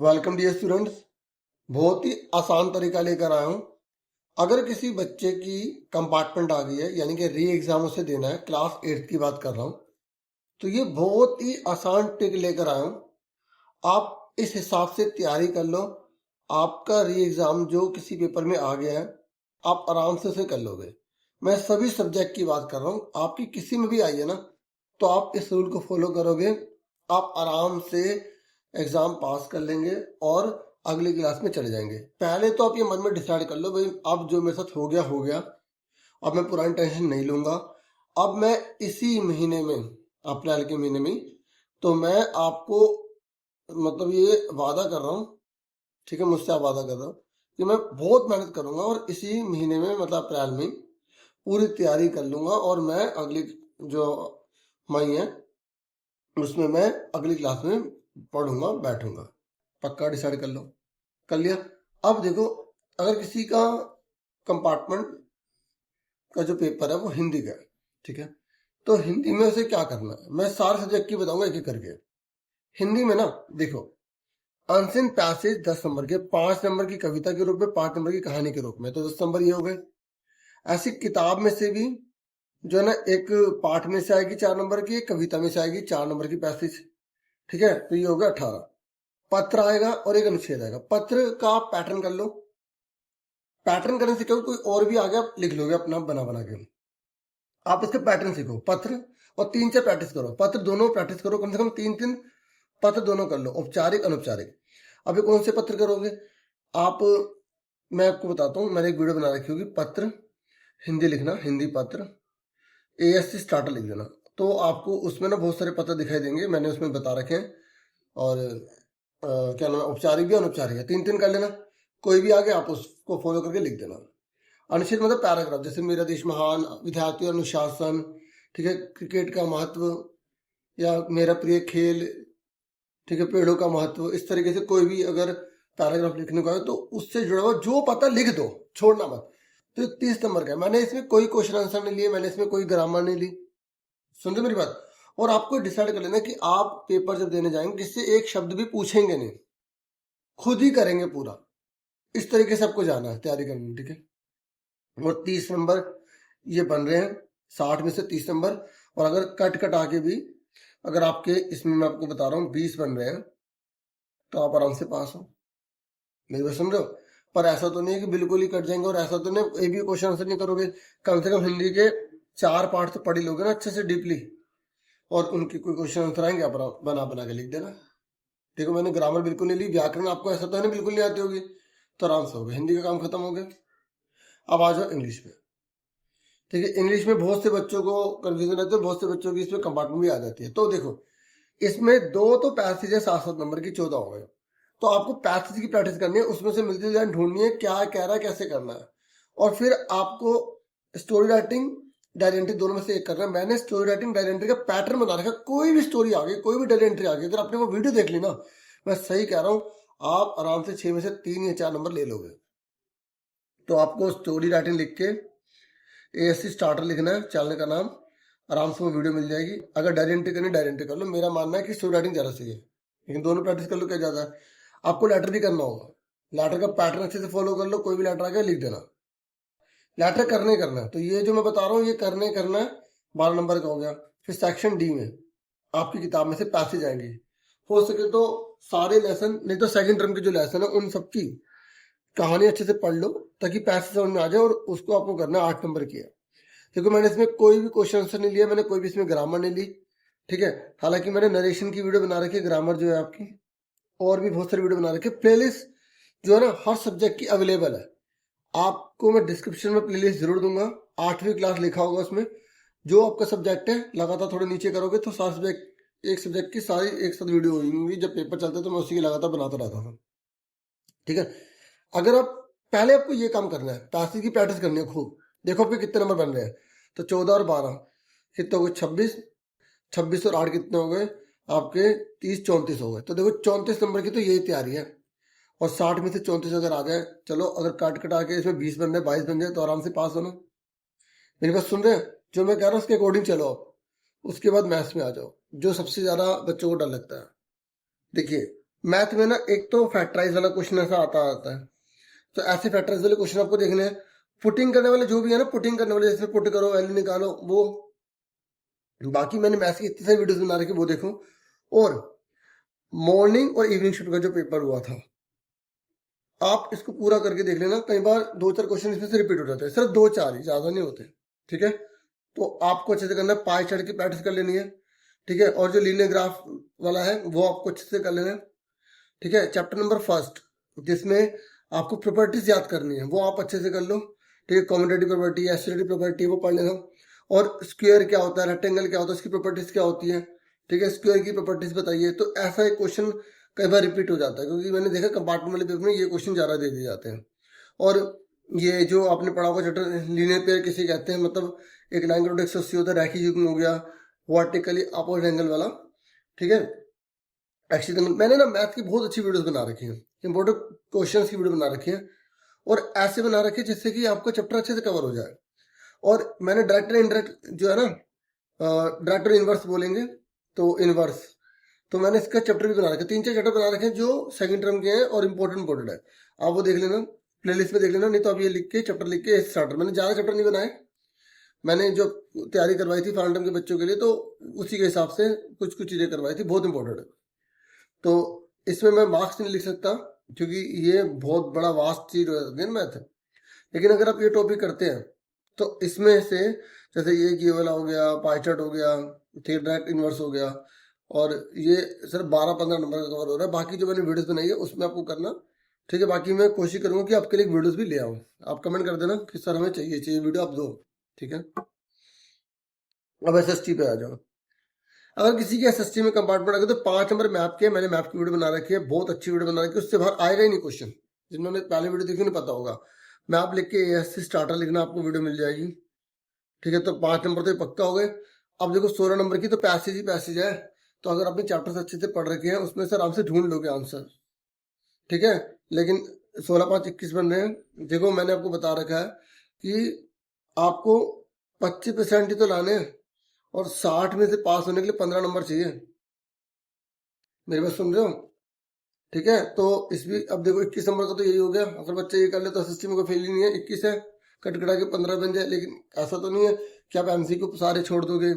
Welcome dear students. बहुत ही आसान तरीका लेकर आया हूँ। अगर किसी बच्चे की कंपार्टमेंट आ गई है यानी कि री एग्जाम उसे देना है, क्लास 8 की बात कर रहा हूँ, तो ये बहुत ही आसान ट्रिक लेकर आया हूँ। आप इस हिसाब से तैयारी कर लो। आपका री एग्जाम जो किसी पेपर में आ गया है, आप आराम से उसे कर लोगे। मैं सभी सब्जेक्ट की बात कर रहा हूँ, आपकी किसी में भी आई है ना, तो आप इस रूल को फॉलो करोगे, आप आराम से एग्जाम पास कर लेंगे और अगली क्लास में चले जाएंगे। पहले तो आप ये मन में डिसाइड कर लो, भाई अब जो मेरे साथ हो गया, अब मैं पुरानी टेंशन नहीं लूंगा। अब मैं इसी महीने में, अप्रैल के महीने में, तो मैं आपको मतलब ये वादा कर रहा हूँ, ठीक है, मुझसे आप वादा कर रहा हूँ कि मैं बहुत मेहनत करूंगा और इसी महीने में मतलब अप्रैल में पूरी तैयारी कर लूंगा और मैं अगली जो मई है उसमें मैं अगली क्लास में पढ़ूंगा, बैठूंगा। पक्का डिसाइड कर लो। कर लिया। अब देखो, अगर किसी का कंपार्टमेंट का जो पेपर है वो हिंदी का है, ठीक है, तो हिंदी में उसे क्या करना है, मैं सारे सब्जेक्ट की बताऊंगा एक एक करके। हिंदी में ना देखो, अनसीन पैसेज 10 नंबर के, 5 नंबर की कविता के रूप में, 5 नंबर की कहानी के रूप में, तो 10 नंबर ये हो गए। ऐसी किताब में से भी जो है ना, एक पाठ में से आएगी 4 नंबर की, एक कविता में से आएगी 4 नंबर की पैसेज, ठीक है, तो ये हो गया 18। पत्र आएगा और एक अनुच्छेद आएगा। पत्र का आप पैटर्न कर लो, पैटर्न करने से क्या, कोई और भी आ गया आप लिख लोगे अपना बना बना के। आप इसके पैटर्न सीखो, पत्र और 3 से प्रैक्टिस करो, पत्र दोनों प्रैक्टिस करो, कम से कम 3 पत्र दोनों कर लो, औपचारिक अनौपचारिक। अभी कौन से पत्र करोगे आप, मैं आपको बताता हूँ, मैंने एक वीडियो बना रखी होगी, पत्र हिंदी लिखना, हिंदी पत्र, ASC स्टार्टर लिख देना, तो आपको उसमें ना बहुत सारे पत्र दिखाई देंगे, मैंने उसमें बता रखे हैं। और क्या नाम है, औपचारिक भी अनौपचारिक है, 3 कर लेना। कोई भी आगे आप उसको फॉलो करके लिख देना। अनुच्छेद मतलब पैराग्राफ, जैसे मेरा देश महान, विद्यार्थी और अनुशासन, ठीक है, क्रिकेट का महत्व, या मेरा प्रिय खेल, ठीक है, पेड़ों का महत्व, इस तरीके से कोई भी अगर पैराग्राफ लिखने का है तो उससे जुड़ा हुआ जो पता लिख दो, छोड़ना मत। तो 30 नंबर का है। मैंने इसमें कोई क्वेश्चन आंसर नहीं लिए, मैंने इसमें कोई ग्रामर नहीं ली, सुनते मेरी बात। और आपको डिसाइड कर लेना कि आप पेपर जब देने जाएंगे, किससे एक शब्द भी पूछेंगे नहीं, खुद ही करेंगे पूरा। इस तरीके से आपको जाना है, तैयारी करनी, ठीक है। और 30 नंबर ये बन रहे हैं, 60 में से 30 नंबर। और अगर कट कट आके भी अगर आपके इसमें मैं आपको बता रहा हूँ 20 बन रहे हैं, तो आप आराम से पास हो। मेरी बात समझो। पर ऐसा तो नहीं है कि बिल्कुल ही कट जाएंगे, और ऐसा तो नहीं एक भी क्वेश्चन आंसर नहीं करोगे। कम से कम हिंदी के 4 पार्ट तो पढ़ ही लोगे ना अच्छे से डीपली, और उनके कोई क्वेश्चन आंसर आएंगे, आप बना बना के लिख देना। देखो, मैंने ग्रामर बिल्कुल नहीं ली, व्याकरण आपको ऐसा तो है ना बिल्कुल नहीं आती होगी, तो आराम से हो गया, हिंदी का काम खत्म हो गया। अब आ जाओ इंग्लिश में, ठीक है। इंग्लिश में बहुत से बच्चों को कंफ्यूजन रहता है, बहुत से बच्चों की इसमें कंपार्टमेंट भी आ जाती है। तो देखो, इसमें 2 तो पैसेज है 7-7 नंबर की, 14 हो गए। तो आपको पैसेज की प्रैक्टिस करनी है, उसमें से मिलती लाइन ढूंढनी है, क्या कह रहा है, कैसे करना है। और फिर आपको स्टोरी राइटिंग, डायरी एंट्री दोनों में से एक करना है। मैंने स्टोरी राइटिंग, डायरी एंट्री का पैटर्न बना रखा है। कोई भी स्टोरी आ गई, कोई भी डायरी एंट्री आ गई, अगर आपने वो वीडियो देख ली ना, मैं सही कह रहा हूँ, आप आराम से 6 में से 3 या 4 नंबर ले लोगे। तो आपको स्टोरी राइटिंग लिख के ASC स्टार्टर लिखना है, चैनल का नाम, आराम से वो वीडियो मिल जाएगी। अगर डायरी एंट्री करनी, डायरी एंट्री कर लो। मेरा मानना है कि स्टोरी राइटिंग ज़्यादा सही है, लेकिन दोनों प्रैक्टिस कर लो, क्या ज़्यादा है। आपको लेटर भी करना होगा, लेटर का पैटर्न अच्छे से फॉलो कर लो, कोई भी लेटर आ गया लिख देना। लेटर करने करना है, तो ये जो मैं बता रहा हूँ ये करने करना है। 12 नंबर का हो गया। फिर सेक्शन D में आपकी किताब में से पैसेज आएंगे, हो सके तो सारे लेसन, नहीं तो सेकंड टर्म के जो लेसन है उन सबकी कहानी अच्छे से पढ़ लो, ताकि पैसेज समझ में आ जाए। और उसको आपको करना है 8 नंबर की है। देखो, मैंने इसमें कोई भी क्वेश्चन आंसर नहीं लिया, मैंने कोई भी इसमें ग्रामर नहीं ली, ठीक है। हालांकि मैंने नरेशन की वीडियो बना रखी है, ग्रामर जो है आपकी, और भी बहुत सारी वीडियो बना रखी है। प्लेलिस्ट जो है ना हर सब्जेक्ट की अवेलेबल है, आपको मैं डिस्क्रिप्शन में प्लेलिस्ट जरूर दूंगा। 8वीं क्लास लिखा होगा उसमें, जो आपका सब्जेक्ट है, लगातार थोड़े नीचे करोगे तो सारे सब्जेक्ट, एक सब्जेक्ट की सारी एक साथ वीडियो होगी। जब पेपर चलते तो मैं उसी की लगातार बनाता रहता था, ठीक है। अगर आप पहले, आपको ये काम करना है, पैसेज की प्रैक्टिस करनी है खूब। देखो आपके कितने नंबर बन रहे हैं, तो 14 और 12 कितने हो गए, 26, 26 और 8 कितने हो गए आपके, 30, 34 हो गए। तो देखो 34 नंबर की तो यही तैयारी है। और 60 में से 34 अगर आ जाए, चलो, अगर काट कटा के इसमें 20 बन जाए, 22 बन जाए, तो आराम से पास होना। मेरी बात सुन रहे हैं, जो मैं कह रहा हूँ उसके अकॉर्डिंग चलो आप। उसके बाद मैथ्स में आ जाओ, जो सबसे ज्यादा बच्चों को डर लगता है। देखिए, मैथ में ना एक तो फैक्टराइज वाला क्वेश्चन ऐसा आता है, तो ऐसे फैक्टराइज वाले क्वेश्चन आपको देखने हैं। पुटिंग करने वाले जो भी है ना, पुटिंग करने वाले जैसे पुट करो वैल्यू निकालो वो, बाकी मैंने मैथ्स की इतनी सारी वीडियोस बना रखी वो देखो। और मॉर्निंग और इवनिंग शिफ्ट का जो पेपर हुआ था, आप इसको पूरा करके देख लेना। कई बार 2-4 क्वेश्चन इसमें से रिपीट हो जाते हैं, सिर्फ 2-4 ही, ज्यादा नहीं होते। ठीक है, तो आपको अच्छे से करना है, पाई चार्ट की प्रैक्टिस कर लेनी है। ठीक है, और जो लीनियर ग्राफ वाला है वो आपको अच्छे से कर लेना है। ठीक है, चैप्टर नंबर फर्स्ट जिसमें आपको प्रॉपर्टीज याद करनी है वो आप अच्छे से कर लो। ठीक है, कॉम्यूटेटिव प्रॉपर्टी, एसोसिएटिव प्रॉपर्टी वो पढ़ लेना। और स्क्वायर क्या होता है, रेक्टेंगल क्या होता है, उसकी प्रॉपर्टीज क्या होती है। ठीक है, स्क्वायर की प्रॉपर्टीज बताइए। तो ऐसा एक क्वेश्चन कई बार रिपीट हो जाता है, क्योंकि मैंने देखा कंपार्टमेंट वाले पेपर में ये क्वेश्चन ज्यादा दे दिए जाते हैं। और ये जो आपने पढ़ा होगा चैप्टर लीनियर पेयर किसे कहते हैं, मतलब एक लाइन का 180 होता है, रैखिक युग्म हो गया, वर्टिकली अपोजिट एंगल वाला। ठीक है, एक्सीडेंट। मैंने ना मैथ की बहुत अच्छी वीडियोस बना रखी हैं, इंपॉर्टेंट क्वेश्चंस की वीडियो बना रखी है, और ऐसे बना रखी है जिससे कि आपका चैप्टर अच्छे से कवर हो जाए। और मैंने डायरेक्ट इनडायरेक्ट जो है ना, डायरेक्ट इनवर्स बोलेंगे तो इनवर्स, तो मैंने इसका चैप्टर भी बना रखे, 3-4 चैप्टर बना रखे हैं जो सेकंड टर्म के हैं और इंपॉर्टेंट है। आप वो देख लेना, प्लेलिस्ट में देख लेना, नहीं तो आप ये लिख के चैप्टर लिख के स्टार्टर, मैंने ज्यादा चैप्टर नहीं बनाए, मैंने जो तैयारी करवाई थी फाइनल टर्म के बच्चों के लिए तो उसी के हिसाब से कुछ कुछ चीजें करवाई थी, बहुत इंपॉर्टेंट है। तो इसमें मैं मार्क्स नहीं लिख सकता क्योंकि ये बहुत बड़ा वास्ट चीज हो गया मैथ। लेकिन अगर आप ये टॉपिक करते हैं तो इसमें से जैसे ये वाला हो गया, पाई चार्ट हो गया, डायरेक्ट इनवर्स हो गया, और ये सिर्फ 12-15 नंबर का कवर हो रहा है। बाकी जो मैंने वीडियोस बनाई है उसमें आपको करना। ठीक है, बाकी मैं कोशिश करूंगा कि आपके लिए वीडियोस भी ले आऊँ। आप कमेंट कर देना कि सर हमें चाहिए वीडियो, आप दो। ठीक है, अब एसएसटी पे आ जाओ। अगर किसी के एसएसटी में कंपार्टमेंट आ गया तो 5 नंबर मैप के, मैंने मैप की वीडियो बना रखी है, बहुत अच्छी वीडियो बना रखी है, उससे बाहर आएगा ही नहीं क्वेश्चन। जिन्होंने पहले वीडियो देखी उन्हें पता होगा, मैप लिख के एएससी स्टार्टर लिखना, आपको वीडियो मिल जाएगी। ठीक है, तो 5 नंबर तो ये पक्का हो गए। अब देखो 16 नंबर की तो पैसेज ही पैसेज है, तो अगर आपने चैप्टर्स अच्छे से पढ़ रखे हैं उसमें से आराम से ढूंढ लोगे आंसर। ठीक है, लेकिन 16-5-21 बन रहे हैं। देखो मैंने आपको बता रखा है कि आपको 25% ही तो लाने हैं, और 60 में से पास होने के लिए 15 नंबर चाहिए। मेरी बात सुन रहे हो? ठीक है, तो इस भी अब देखो 21 नंबर का तो यही हो गया, अगर बच्चे ये कर ले तो एसएसटी में कोई फेल ही नहीं है, 21 है, कटकटा के 15 बन जाए। लेकिन ऐसा तो नहीं है कि आप एमसीक्यू सारे छोड़ दोगे,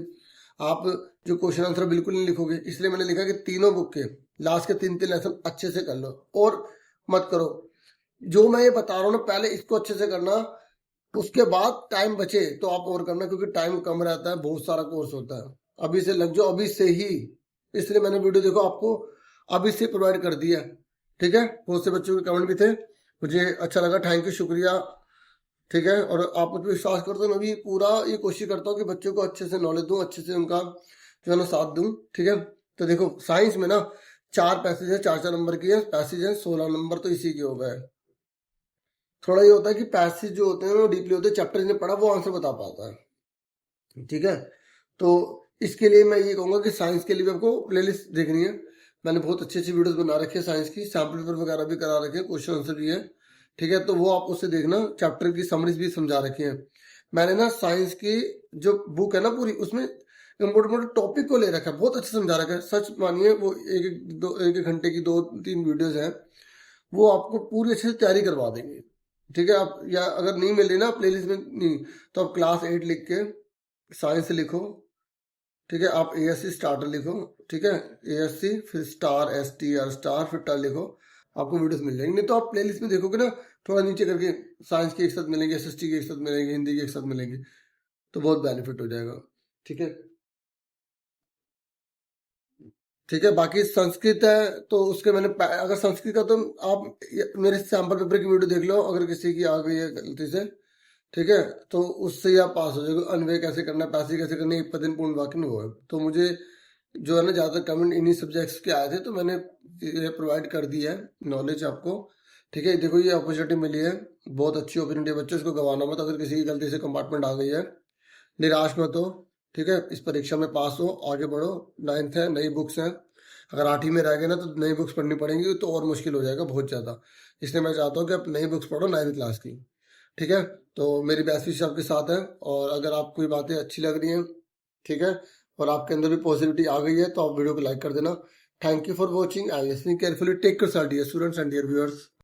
आप जो क्वेश्चन आंसर बिल्कुल नहीं लिखोगे। इसलिए मैंने लिखा कि तीनों बुक के लास्ट के 3-3 लेसन अच्छे से कर लो, और मत करो जो मैं ये बता रहा हूँ ना, पहले इसको अच्छे से करना, उसके बाद टाइम बचे तो आप और करना, क्योंकि टाइम कम रहता है, बहुत सारा कोर्स होता है। अभी से लग जाओ, अभी से ही। इसलिए मैंने वीडियो देखो आपको अभी से प्रोवाइड कर दिया। ठीक है, बहुत से बच्चों के कमेंट भी थे, मुझे अच्छा लगा, थैंक यू, शुक्रिया। ठीक है, और आप मुझ पर विश्वास करते हो, मैं भी पूरा ये कोशिश करता हूँ कि बच्चों को अच्छे से नॉलेज दूँ, अच्छे से उनका जो है ना साथ दूँ। ठीक है, तो देखो साइंस में ना 4 पैसेज है, 4-4 नंबर की है पैसेज है, 16 नंबर तो इसी के हो गए। थोड़ा ये होता है कि पैसेज जो होते हैं वो डीपली होते हैं, चैप्टर जिन्हें पढ़ा वो आंसर बता पाता है। ठीक है, तो इसके लिए मैं ये कहूँगा कि साइंस के लिए भी आपको प्लेलिस्ट देखनी है। मैंने बहुत अच्छी अच्छी वीडियोस बना रखी है साइंस की, सैम्पल पेपर वगैरह भी करा रखे हैं, क्वेश्चन आंसर भी है। ठीक है, तो वो आप उससे देखना, चैप्टर की समरीज भी समझा रखी है मैंने ना। साइंस की जो बुक है ना पूरी, उसमें इम्पोर्टेंट टॉपिक को ले रखा है, बहुत अच्छे समझा रखा है। सच मानिए वो एक एक घंटे की 2-3 वीडियोज हैं, वो आपको पूरी अच्छे से तैयारी करवा देंगे। ठीक है, आप या अगर नहीं मिल रही ना प्लेलिस्ट में नहीं, तो आप क्लास 8 लिख के साइंस लिखो। ठीक है, आप एएससी स्टार्टर लिखो। ठीक है, एएससी फिर स्टार, STR स्टार, फिर टर लिखो, आपको वीडियोस मिल जाएंगे। नहीं तो आप प्लेलिस्ट में देखोगे ना, थोड़ा नीचे करके साइंस के एक साथ मिलेंगे, SST के एक साथ मिलेंगे, हिंदी के एक साथ मिलेंगे, तो बहुत बेनिफिट हो जाएगा। ठीक है, ठीक है, बाकी संस्कृत है तो उसके मैंने अगर संस्कृत का तो आप मेरे सैम्पल पेपर की वीडियो देख लो, अगर किसी की आ गई है गलती से। ठीक है, तो उससे ही आप पास हो जाएगा। अन्वय कैसे करना है, पैसे कैसे करने, एक पदन पूर्ण वाक्य में वो है। तो मुझे जो है ना ज़्यादातर कमेंट इन्हीं सब्जेक्ट्स के आए थे, तो मैंने ये प्रोवाइड कर दिया है नॉलेज आपको। ठीक है, देखो ये अपॉर्चुनिटी मिली है, बहुत अच्छी अपॉर्चुनिटी है बच्चों, इसको गंवाना मत। अगर किसी की गलती से कंपार्टमेंट आ गई है, निराश मत हो। ठीक है, इस परीक्षा में पास हो, आगे बढ़ो। 9th है, नई बुक्स हैं, अगर 8वीं में रह गए ना तो नई बुक्स पढ़नी पड़ेंगी, तो और मुश्किल हो जाएगा बहुत ज़्यादा। इसलिए मैं चाहता हूँ कि आप नई बुक्स पढ़ो 9वीं क्लास की। ठीक है, तो मेरी बेस्ट विश आपके साथ है, और अगर आपको ये बातें अच्छी लग रही हैं, ठीक है, और आपके अंदर भी पॉजिटिविटी आ गई है, तो आप वीडियो को लाइक कर देना। Thank you for watching and listening carefully. Take care, dear students and dear viewers.